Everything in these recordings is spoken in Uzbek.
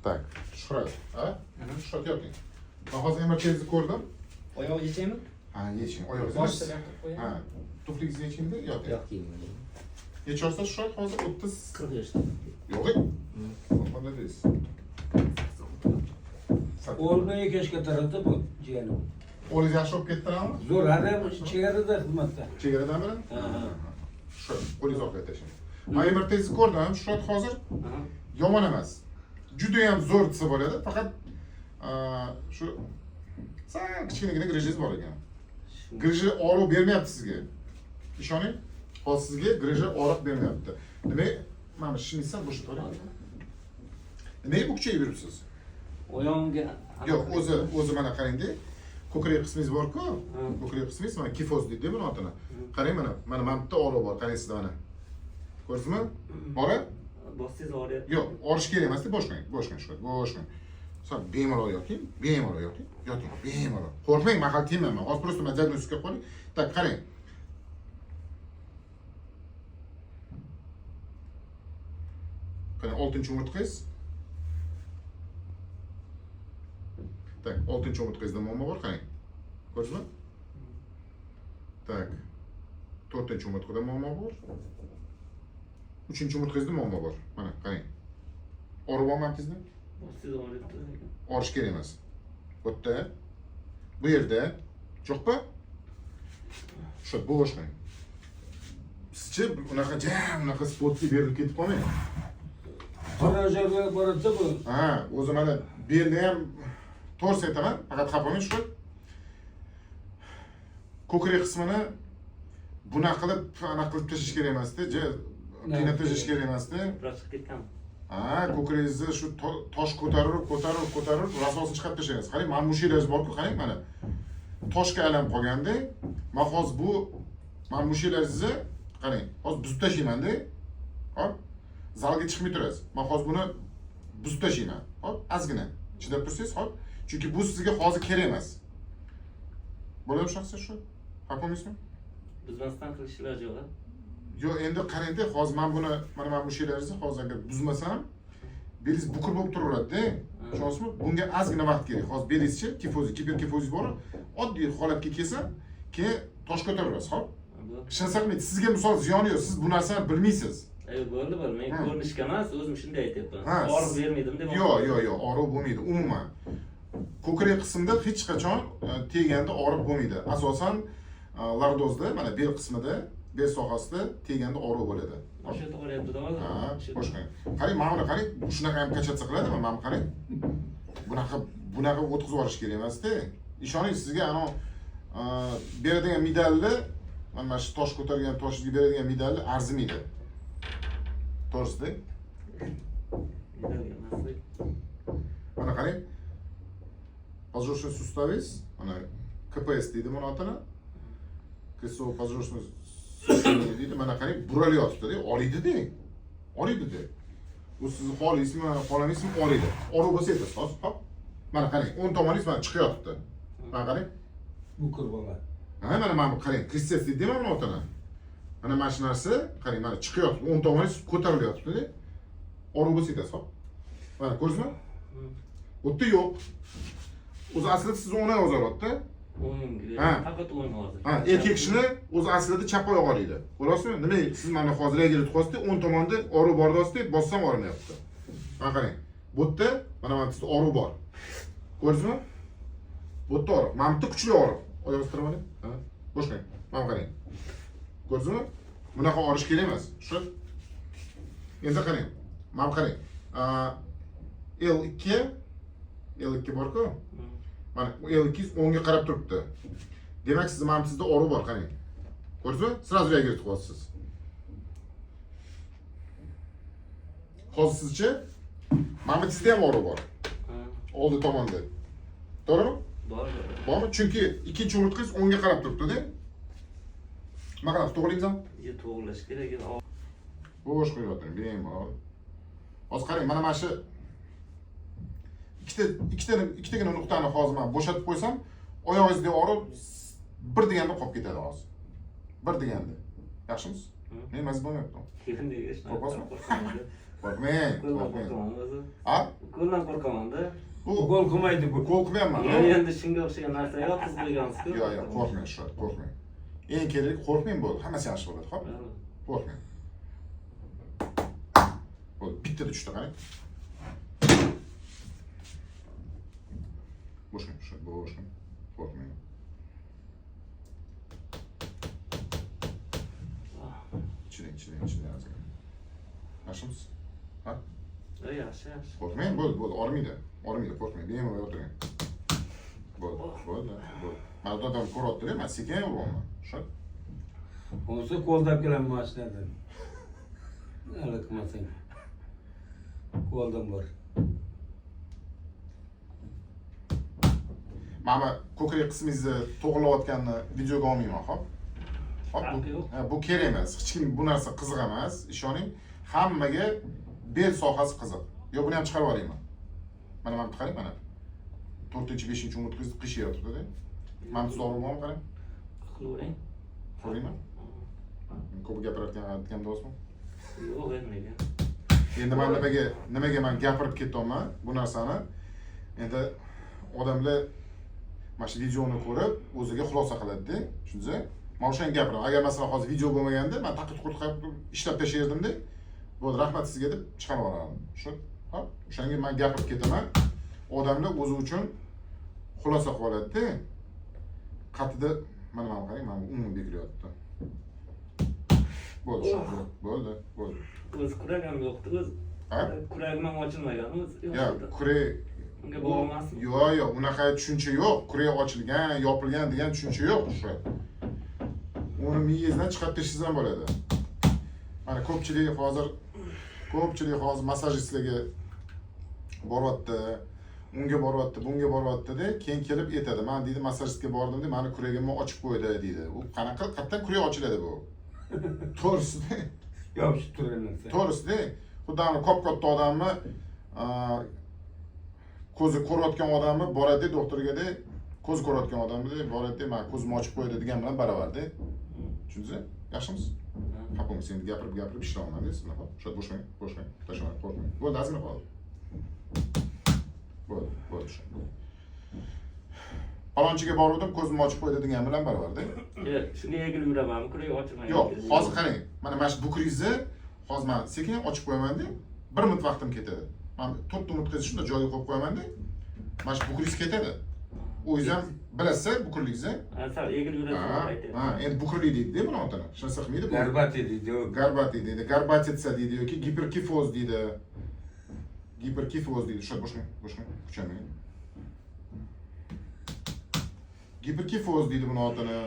Tak, Shuhrat, ha? Shuhrat yoting. Men hozir MRT'ni ko'rdim. Oyoq yechaymi? Ha, yeching. Oyog'ingizni. Boshida qo'ying. Ha, tuflingizni yechingda, yoting. Yo'q kiymayman. Yecholsa Shuhrat hozir 30 40 yoshda. yo'q. Молодец. O'rniga kechga tarafda bu jiyanim. O'g'lingiz yaxshi olib ketdilarmi? Zo'r, hali chegarada xizmatda. Chegaradami? Ha. Shu, qo'lingizni olib ketishing. Men MRT'ni ko'rdim, Shuhrat hozir yomon emas. Juda ham zo'r desa bo'ladi, faqat shu sal kichkinagina grijingiz bor ekan. Griji og'riq bermayapti sizga. Ishoning, hozir sizga griji og'riq bermayapti. Demak, mana shuni esa bo'shatib oling. Nega bu kuchayib yuribsiz? Oyog'imga Yo'q, o'zi mana qarangda. Ko'krak qismingiz bor-ku? Ko'krak qismingiz mana kifoz deydi buni otini. Qarang mana bitta og'riq bor, qarang sizda mana. Ko'rdingizmi? Ora? bossangiz og'riyapti. Yo'q, orish kerak emas deb boshqang shu, boshqang. Sen bemalol yoting, yoting, bemalol. Qo'rqmang, men hali tiymayman. Hozir просто men diagnostika qo'ying. Tak, qarang. Qarang, 6-umurtqangiz. Tak, 6-umurtqangizda muammo bor, qarang. Ko'rdingizmi? Tak. 4-umurtqada muammo bor. 3-umurtqangizda muammo bor. Mana, qarang. Og'riq bormi sizda? Bossangiz og'riyapti. Orish kerak emas. Bu yerda, bu yerda, yo'qmi? Shu boshqang. Sizchi unaqa sportga berilib ketib qolmang. Qorajarga boradi bu. Ha, o'zi mana belni ham to'g'ri aytaman, faqat xafa bo'lmang shu. Ko'krak qismini bunaqa qilib tashlash kerak emasdi, qiynab tashlash kerak emasdi. Biroz chiqib ketgan. Ha, ko'kragingizni shu tosh ko'tarib, rasosini chiqarib tashlaysiz. Qarang, mana bu sheringiz bor-ku, qarang mana. Toshga aylanib qolganda, men hozir mana bu sheringizni qarang, hozir buzib tashlayman-da. Hop. Zalga chiqmay turasiz. Men hozir buni buzib tashlayman. Hop, ozgina. Chidab tursangiz, hop. Chunki bu sizga hozir kerak emas. Bo'ladimi shaxsan shu? Xafa-misizmi? Buzmasdan qilish iloji yo'q. Yo'q, endi qarangda, hozir men buni mana bu sheringizni hozir agar buzmasam, belingiz bukur bo'lib turaveradi-da. Tushunasizmi? Bunga ozgina vaqt kerak. Hozir belingizchi kifoziz bor. Oddiy holatga kelsa, keyin tosh ko'taraverasiz, hop. Ishonsa qilmaydi. Sizga misol ziyoni yo'q. Siz bu narsani bilmaysiz. Bo'ldi. Men ko'rinishga emas, o'zim shunday aytyapman. Og'riq bermaydim deb. Yo'q, og'riq bo'lmaydi umuman. Ko'krak qismida hech qachon teganda og'riq bo'lmaydi. Asosan lordozda, mana bel qismida, bel sohasida teganda og'riq bo'ladi. O'sha yerda og'riyapti-da hozir. Ha, boshqa. Qarang, mana buni qarang, shunaqa ham kachatsa qiladimi? Mana qarang. Bunaqa o'tkazib yuborish kerak emas-da. Ishoning, sizga beradigan medalni, mana shu tosh ko'targan toshga beradigan medalni arzimaydi. To'g'risi-da? Mana qarang. Пожалуйста, суставиz, mana KPS deydi buni otini. Крестово пожалуйста deydi. Mana qarang, buralyapti-da, oliydi-da. Oliydi-da. Bu sizni xohlaysizmi, xohlamaysizmi, oliydi. Og'riq bo'lsa aytasiz, hop. Mana qarang, o'ng tomoningiz mana chiqyapti. Mana qarang. Bu qurbola. Ha, mana qarang, kristes deydi mana otini. Mana mana shu narsa, qarang, mana chiqyapti. O'ng tomoningiz ko'tarilyapti-da. Og'riq bo'lsa aytasiz, hop. Mana ko'rdingizmi? Bu yerda yo'q. O'zi aslida siz o'ng oyoq ozorotda. Faqat o'ng hozir. Ha, erkak kishini o'zi aslida chap oyoq oliydi. Ko'rasizmi? Nima? Siz mana hozir reagir qilyapsiz, o'ng tomonda og'riq bor deyapsiz, bossam og'rimayapti. Mana qarang. Bu yerda mana sizda og'riq bor. Ko'rdingizmi? Bu yerda og'riq. Mana bitta kuchli og'riq. Oyoq tirib oling. Ha, boshqang. Mana qarang. Ko'rdingizmi? Bunaqa og'rish kerak emas. Shu. Endi qarang. Mana qarang. L2 bor-ku? Mana L2 o'ngga qarab turibdi. Demak, sizda og'riq bor, qarang. Ko'rdingizmi? Sразу reagir qilyapsiz. Hozir sizcha mana sizda ham og'riq bor. Oldi tomonda. To'g'rimi? Bormi? Chunki ikkinchi umurtqangiz o'ngga qarab turibdi-da. Nima qilasiz? To'g'rilaymiz ham? Yo'q, to'g'rilash kerak edi. Bo'sh qo'yib bemalol. Hozir qarang, mana shu ikkitagina nuqtani hozir men bo'shatib qo'ysam, oyog'ingizda og'riq bir deganda qolib ketadi hozir. Bir deganda. Yaxshimisiz? Men mazza bo'lmayapti. Keyin degash. Qo'rqasizmi? Qo'rqmang. Qo'rqaman o'zi. Ha? bundan qo'rqaman-da. Bu gol qilmaydi bu. Qo'rqmayapman. Endi shunga o'xshagan narsa yotqizib qo'ygansiz-ku. Yo'q, qo'rqmang, shu, qo'rqmang. Eng kerak qo'rqmang bo'ldi. Hammasi yaxshi bo'ladi, xo'p? Qo'rqmang. Bo'ldi, bittada tushdi, qarang. Boshqa, shu, boshqa. Qo'rqmang. Chiring, ozgina. Yaxshimisiz? Ha? Yaxshi. Qo'rqmang, bo'ldi, ormaydi, qo'rqmang, bemalol o'tiring. Bo'ldi. Mana odam ko'ryapti-da, men sekin uryapman. Shu. O'zi qo'ldab kelaman mashinadan. Hali qilmasang. Qo'ldan bor. Mana ko'krak qismingizni to'g'rilayotganini videoga olmayman, xo'p? Bu kerak emas. Hech kim bu narsa qiziq emas, ishoning. Hammaga bel sohasi qiziq. Yo, buni ham chiqarib yuborayman. Mana qarang, mana. 4-5 umut qiz qishyapti-da. Mana siz og'rimayapmi, qarang. Qilavering. Ko'raymi? Ko'p gapirayotgan do'stman. Yo'q, endi. Endi men nimaga men gapirib ketyapman bu narsani? Endi odamlar mana shu videoni ko'rib o'ziga xulosa qiladi-da, tushundingizmi? Men o'shani gapiraman. Agar masalan hozir video bo'lmaganda, men taqit-qurt qilib ishlab tashlaydim-da. Bo'ldi, rahmat sizga deb chiqarib yuboraman. Shu, hop, o'shanga men gapirib ketaman. Odamlar o'zi uchun xulosa qilib oladi-da. Qatida mana qarang, mana umuman bekilyapti. Bo'ldi. O'z kuragim yo'qdi, o'z. Kuragim ham ochilmagan, o'z. Yo'q, kurak unga bog'lamasmi? Yo'q, unaqa tushuncha yo'q. Kurak ochilgan, yopilgan degan tushuncha yo'q shu. Uni miyangizdan chiqarib tashlasangiz ham bo'ladi. Mana ko'pchilik hozir massajistlarga boryapti, unga boryapti, bunga boryapti-da, keyin kelib aytadi. Men deydi massajistga bordim-da, meni kuragimni ochib qo'ydi deydi. U qanaqa qatdan kurak ochiladi bu? To'g'risi-da. Yopishib turgan narsa. To'g'risi-da. Xuddi katta odamni ko'zi ko'rayotgan odamni boradi doktorga-da, ko'z ko'rayotgan odamni boradi, men ko'zimni ochib qo'ydi degan bilan barobar-da. Tushundingizmi? Yaxshimisiz? Xafa endi gapirib ishlamayman siz nima? Shu boshlang, tashamang, qo'rqmang. Bo'ldi, ozgina qoldi. Bo'ldi shu. Palonchiga bordim, ko'zimni ochib qo'ydi degan bilan barobar-da. Yo'q, shunga egilib yuramanmi? Kurak ochilmagan. Yo'q, hozir qarang. Mana shu bukringizni hozir men sekin ochib qo'yaman-da, 1 minut vaqtim ketadi. Men 4 minutgacha shunda joyiga qo'yib qo'yaman-da. Mana shu bukringiz ketadi. O'zingiz ham bilasiz bukurligingizni. Sal egilib yurasiz aytadi. Endi bukurlik deydi-da buni otini. Shunisi qilmaydi bu. Garbati deydi. Garbati deydi, garbatitsa deydi yoki giperkifoz deydi. Giperkifoz deydi. Shu boshqa kuchamaydi. Giperkifoz deydi buni otini.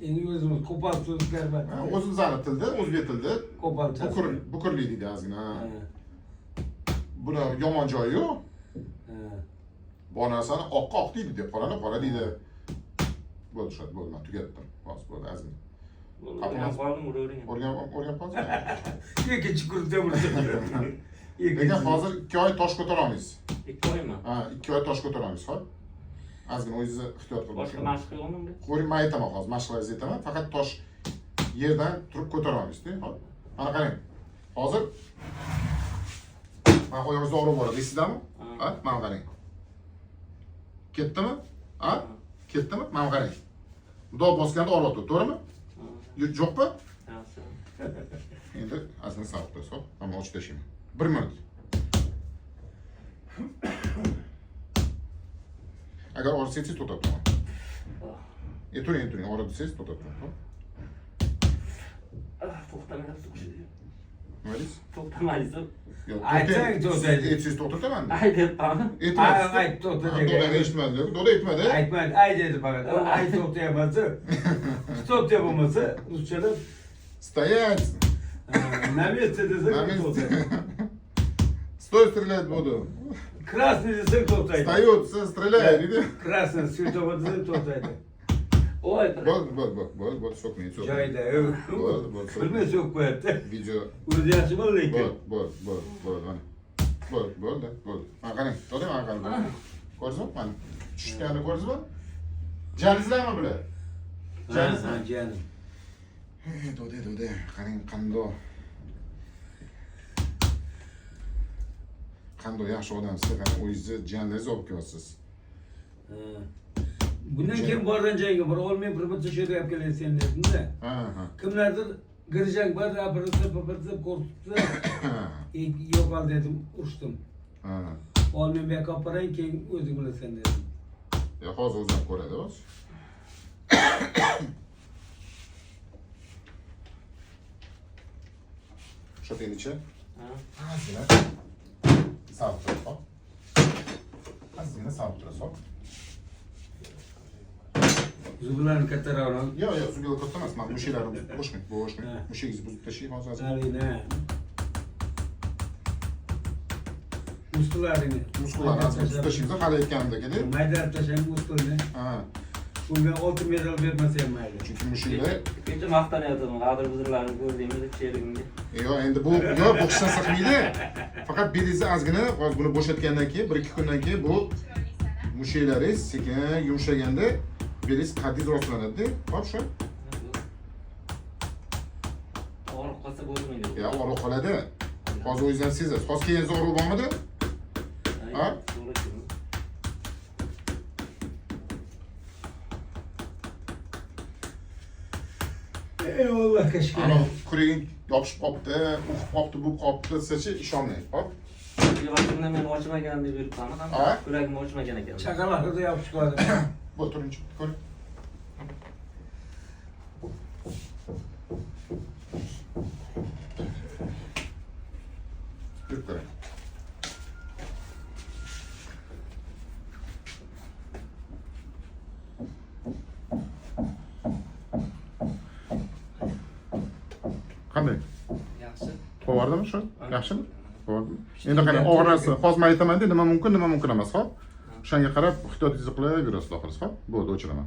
Endi o'zimiz qo'pol so'z garbat. O'zimizning tilda, o'zbek tilida Qo'polcha. bukurlik deydi ozgina. Buni yomon joyi yo'q. Bu narsani oqqa oq deydi, deb qorani qora deydi. Bo'ldi, men tugatdim. Hozir bo'ldi, ozgina. Qoldim, uravering. O'rganib qoldi. Yo'q, chiqurib o'rganib. Lekin hozir 2 oy tosh ko'tara olmaysiz. 2 oymi? 2 oy tosh ko'tara olmaysiz, xo'p? Ozgina o'zingizni ehtiyot qiling. Boshqa mashq qilganmi? Qo'ring, men aytaman hozir, mashqlaringizni aytaman. Faqat tosh yerdan turib ko'tara olmaysiz-da, xo'p? Mana qarang. Hozir men oyog'ingizni og'rib boradi, eslaysizmi? Ha, mana qarang. Ketdimi? Ha? Ketdimi? Mana qarang. Xudo bosganda og'riyapti, to'g'rimi? Yo'qmi? Yaxshi. Endi ozgina sal qo'ysa, men ochib tashlayman. 1 minut. Agar og'risangiz to'xtab turing. Turing, og'risangiz to'xtab turing. To'xtamayapti. Nima deysiz? To'xtamaysiz. Aytsang to'xtaydi. Aytsangiz to'xtataman. Aytyapman. Ayt to'xtadi. Do'da eshitmadi, do'da aytmadi. Aytmadi, ay dedi faqat. Ay to'xtayapti. To'xtayapmasa, ruschada Стоять! на месте desa to'xtaydi. Стой, стрелять буду. Красный desa to'xtaydi. Встает, стреляй, deydi. Красный svetofор desa to'xtaydi. Voy. Bo'ldi, so'kmang. Joyida. Bo'ldi. Bilmay so'kib qo'yapti. Video. O'zi yaxshi bo'l lekin. Bo'ldi. Mana qarang, do'da mana qarang. Ko'rdingizmi? Mana tushganini ko'rdingizmi? Janingizlarmi bular? Janim. Do'da, qarang qandoq. qanday yaxshi odamsiz, qani o'zingizni jiyanlaringizni olib kelyapsiz. Bundan keyin borgan joyga bora olmay bir she'rga olib kelayotgan dedim-da. Ha. Kimlardir girjak bir birisi qo'rqitdi. Yo'q al dedim, urushdim. Ha. Olmay bek olib boray, keyin o'zing bilasan dedim. Ya hozir o'zim ko'radi o'z. Shotingicha. Azgina sal turib qol. Azgina sal turib qol. Zublarni kattaroq. Yo'q, zublar katta emas. Men mushaklarim bo'shmang. Mushagingizni buzib tashlang hozir. Alina. Muskullarini. Muskullarni buzib tashlaysiz, hali aytganimdek. Mayda tashlang muskulni. Ha. Bunga oltin medal bermasa ham mayli. Chunki mushaklar Bitta maqtanyapman, g'adir buzurlarni ko'rdingmi she'ringni. yo'q, endi bu boshdan saqlaydi. Faqat belingizni ozgina hozir buni bo'shatgandan keyin, 1-2 kundan keyin bu mushaklaringiz sekin yumshaganda belingiz qat'iy rostlanadi. Hop shu. Og'riq qolsa bo'lmaydi. Ya, og'riq qoladi. Hozir o'zingiz ham sezasiz. Hozir kelganingizda og'riq bo'lmadi? Ha? Eyvallah kashkar. Ana kuraging yopishib qolibdi, uqib qolibdi, bu qolibdi desachi ishonmang. Hop. Yo'qimda men ochmagan deb yuribman ham. Ha? Kuragim ochmagan ekan. Chaqaloqda yopishib qoldi. Bu turinchi, ko'ring. Yurib ko'ring. Qanday? Yaxshi. Qovardimi shu? Yaxshimi? Qovardimi? Endi qani og'risi, hozir men aytaman-da, nima mumkin emas, hop. O'shanga qarab ehtiyotingizni qilaverasiz oxirisi, hop. Bo'ldi, o'chiraman.